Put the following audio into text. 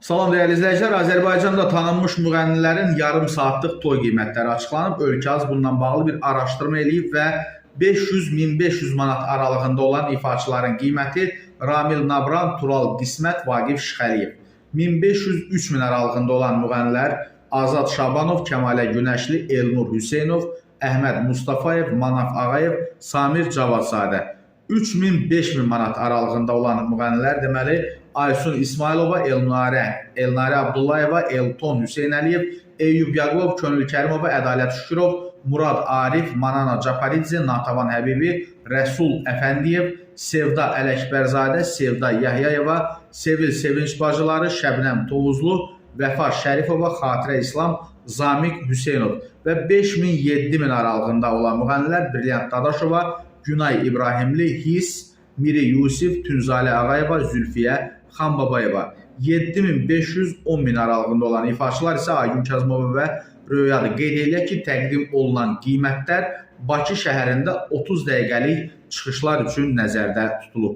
Salam dəyərli izləyicilər, Azərbaycanda tanınmış müğənnilərin yarım saatlıq toy qiymətləri açıqlanıb. Ölkə Az bundan bağlı bir araşdırma eləyib və 500-1500 manat aralığında olan ifaçıların qiyməti Ramil Nabran, Tural Qismət, Vaqif Şıxəliyev. 1500-3000 aralığında olan müğənnilər Azad Şabanov, Kəmalə Günəşli, Elnur Hüseynov, Əhməd Mustafayev, Manaf Ağayev, Samir Cavadzadə. 3000-5000 manat aralığında olan müğənnilər deməli Aysun İsmailova, Elnarə Abdullayeva, Elton Hüseynəliyev, Eyyub Yaqubov, Könül Kərimova, Ədalət Şükürov, Murad Arif, Manana Caparidze, Natavan Həbibi, Rəsul Əfəndiyev, Sevda Ələkbərzadə, Sevda Yahyayeva, Sevil Sevinç bacıları, Şəbnəm Tovuzlu, Vəfa Şərifova, Xatirə İslam, Zamiq Hüseynov və 5000-7000 aralığında olan müğənnilər Brilliant Dadaşova, Günay İbrahimli, His, Miri Yusif, Tünzalə Ağayeva, Zülfiyə Xanbabayeva. 7500-10000 aralığında olan ifaçılar isə Aygün Kazımova və Röyadır. Qeyd edək ki, təqdim olunan qiymətlər Bakı şəhərində 30 dəqiqəlik çıxışlar üçün nəzərdə tutulub.